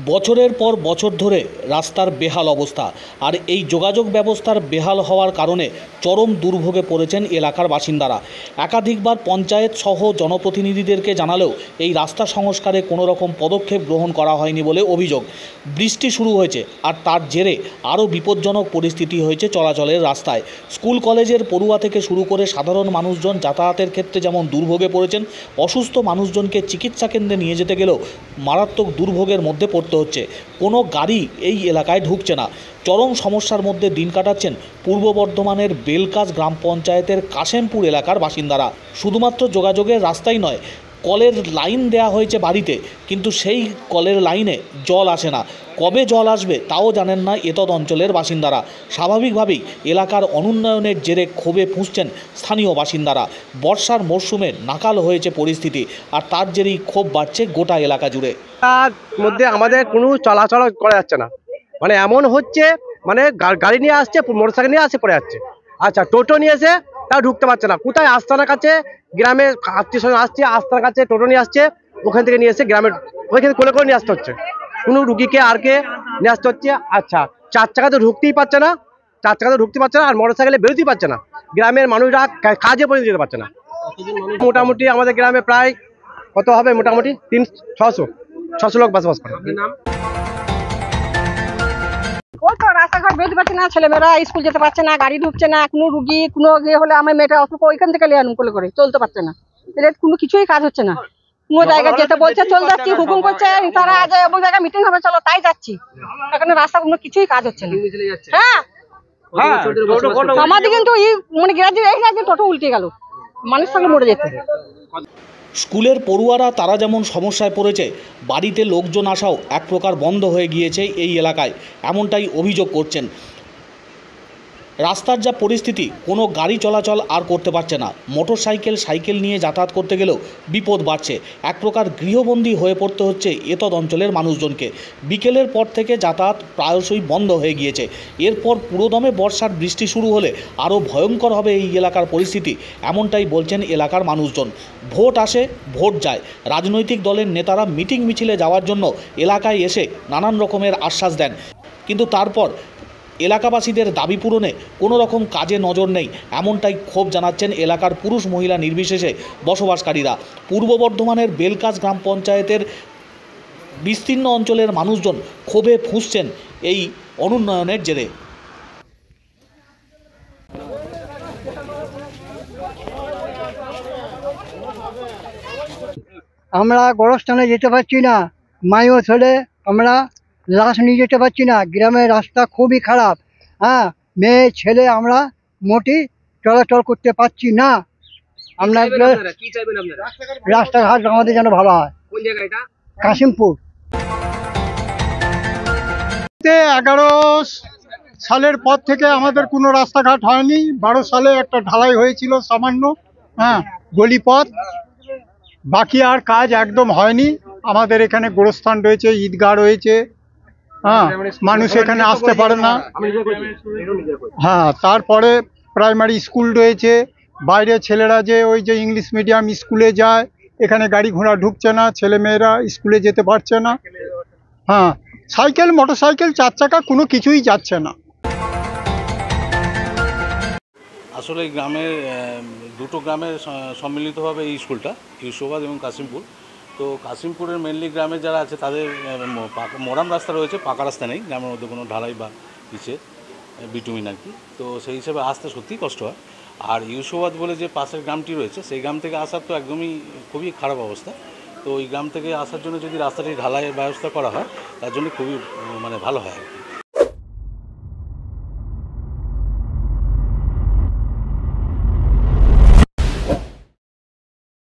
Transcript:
বছরের পর বছর ধরে রাস্তার বেহাল অবস্থা আর এই যোগাযোগ ব্যবস্থার বেহাল হওয়ার কারণে চরম দুর্ভোগে পড়েছেন এলাকার বাসিন্দারা। একাধিকবার পঞ্চায়েত সহ জনপ্রতিনিধিদেরকে জানালেও এই রাস্তা সংস্কারে কোনো রকম পদক্ষেপ গ্রহণ করা হয়নি বলে অভিযোগ। বৃষ্টি শুরু হয়েছে আর তার জেরে আরও বিপজ্জনক পরিস্থিতি হয়েছে চলাচলের রাস্তায়। স্কুল কলেজের পড়ুয়া থেকে শুরু করে সাধারণ মানুষজন যাতায়াতের ক্ষেত্রে যেমন দুর্ভোগে পড়েছেন, অসুস্থ মানুষজনকে চিকিৎসা কেন্দ্রে নিয়ে যেতে গেলেও মারাত্মক দুর্ভোগের মধ্যে পড়তে হচ্ছে। কোনো গাড়ি এই এলাকায় ঢুকছে না। চরম সমস্যার মধ্যে দিন কাটাচ্ছেন পূর্ব বর্ধমানের বেলকাজ গ্রাম পঞ্চায়েতের কাশেমপুর এলাকার বাসিন্দারা। শুধুমাত্র যোগাযোগের রাস্তাই নয়, কলের লাইন দেয়া হয়েছে বাড়িতে, কিন্তু সেই কলের লাইনে জল আসে না। কবে জল আসবে তাও জানেন না এতদ অঞ্চলের বাসিন্দারা। স্বাভাবিকভাবেই এলাকার অনুন্নয়নের জেরে ক্ষোভে ফুঁসছেন স্থানীয় বাসিন্দারা। বর্ষার মরশুমে নাকাল হয়েছে পরিস্থিতি আর তার জেরেই ক্ষোভ বাড়ছে গোটা এলাকা জুড়ে। তার মধ্যে আমাদের কোনো চলাচল করা যাচ্ছে না, মানে এমন হচ্ছে, মানে গাড়ি নিয়ে আসছে, মোটরসাইকেল নিয়ে আসছে, পড়ে যাচ্ছে। আচ্ছা, টোটো নিয়ে এসে তাও ঢুকতে পারছে না। কোথায় আস্তানার কাছে, গ্রামে আত্মীয় স্বজন আসছে, আস্তানার কাছে টোটো নিয়ে আসছে, ওখান থেকে নিয়ে এসে গ্রামের ওইখানে কোলে করে নিয়ে আসতে হচ্ছে। কোনো রুগীকে আর কে নিয়ে আসতে হচ্ছে। আচ্ছা, চার চাকাতে ঢুকতেই পারছে না, আর মোটরসাইকেলে বেরোতেই পারছে না। গ্রামের মানুষরা কাজে পর্যন্ত যেতে পারছে না। মোটামুটি আমাদের গ্রামে প্রায় কত হবে, মোটামুটি 600 লোক বসবাস করে। ওই তো রাস্তাঘাট বেরোতে পারছে না, ছেলেমেয়েরা স্কুল যেতে পারছে না, গাড়ি ঢুকছে না, কোনো রুগী কোনো ইয়ে হলে আমার মেয়েটা অসুখ ওইখান থেকে লিয়ে আনুন করে চলতে পারছে না। এদের কোনো কিছুই কাজ হচ্ছে না। কোনো জায়গায় যেতে বলছে চল যাচ্ছি, হুকুম করছে তারা আজ ওই জায়গায় মিটিং হবে চলো তাই যাচ্ছি। এখানে রাস্তা কোনো কিছুই কাজ হচ্ছে না। হ্যাঁ, আমাদের কিন্তু মানে গ্রাজুয়েট এই না যে টোটো উল্টে গেল, মানুষ সঙ্গে মরে যেত। স্কুলের পড়ুয়ারা তারা যেমন সমস্যায় পড়েছে, বাড়িতে লোকজন আসাও এক প্রকার বন্ধ হয়ে গিয়েছে এই এলাকায়, এমনটাই অভিযোগ করছেন। রাস্তার যা পরিস্থিতি, কোনো গাড়ি চলাচল আর করতে পারছে না। সাইকেল নিয়ে যাতায়াত করতে গেলেও বিপদ বাড়ছে। এক প্রকার গৃহবন্দী হয়ে পড়তে হচ্ছে এতদ অঞ্চলের মানুষজনকে। বিকেলের পর থেকে যাতায়াত প্রায়শই বন্ধ হয়ে গিয়েছে। এরপর পুরোদমে বর্ষার বৃষ্টি শুরু হলে আরও ভয়ঙ্কর হবে এই এলাকার পরিস্থিতি, এমনটাই বলছেন এলাকার মানুষজন। ভোট আসে, ভোট যায়। রাজনৈতিক দলের নেতারা মিটিং মিছিলে যাওয়ার জন্য এলাকায় এসে নানান রকমের আশ্বাস দেন, কিন্তু তারপর এলাকাবাসীদের দাবি পূরণে কোনো রকম কাজে নজর নেই, এমনটাই ক্ষোভ জানাচ্ছেন এলাকার পুরুষ মহিলা নির্বিশেষে বসবাসকারীরা। পূর্ব বর্ধমানের বেলকাজ গ্রাম পঞ্চায়েতের বিস্তীর্ণ অঞ্চলের মানুষজন ক্ষোভে ফুঁসছেন এই অনুন্নয়নের জেরে। আমরা গোরস্থানে যেতে পারছি না, মাইও ছেলে আমরা লাশ নিয়ে যেতে পারছি না। গ্রামের রাস্তা খুবই খারাপ। হ্যাঁ, মেয়ে ছেলে আমরা মোটেই চলাচল করতে পারছি না। আমরা রাস্তাঘাট আমাদের যেন ভালো হয়। কাশিমপুর 11 সালের পর থেকে আমাদের কোনো রাস্তাঘাট হয়নি। 12 সালে একটা ঢালাই হয়েছিল সামান্য, হ্যাঁ, গলিপথ। বাকি আর কাজ একদম হয়নি। আমাদের এখানে গোরস্থান রয়েছে, ঈদগাহ রয়েছে, হ্যাঁ, মানুষ এখানে আসতে পারে না। হ্যাঁ, তারপরে প্রাইমারি স্কুল রয়েছে। বাইরে ছেলেরা যে ওই যে ইংলিশ মিডিয়াম স্কুলে যায়, এখানে গাড়ি ঘোড়া ঢুকছে না, ছেলেমেয়েরা স্কুলে যেতে পারছে না। হ্যাঁ, সাইকেল, মোটরসাইকেল, 4 চাকা কোনো কিছুই যাচ্ছে না। আসলে গ্রামের দুটো গ্রামের সম্মিলিতভাবে এই স্কুলটা, ইউসুফাবাদ এবং কাশিমপুর। তো কাশিমপুরের মেনলি গ্রামে যারা আছে তাদের মরাম রাস্তা রয়েছে, পাকা রাস্তা নেই গ্রামের মধ্যে, কোনো ঢালাই বা পিছে বিটুমিন আর কি। তো সেই হিসেবে আসতে সত্যিই কষ্ট হয়। আর ইউসুফাবাদ বলে যে পাশের গ্রামটি রয়েছে, সেই গ্রাম থেকে আসার তো একদমই খুবই খারাপ অবস্থা। তো ওই গ্রাম থেকে আসার জন্য যদি রাস্তাটি ঢালাইয়ের ব্যবস্থা করা হয়, তার জন্য খুবই মানে ভালো হয়।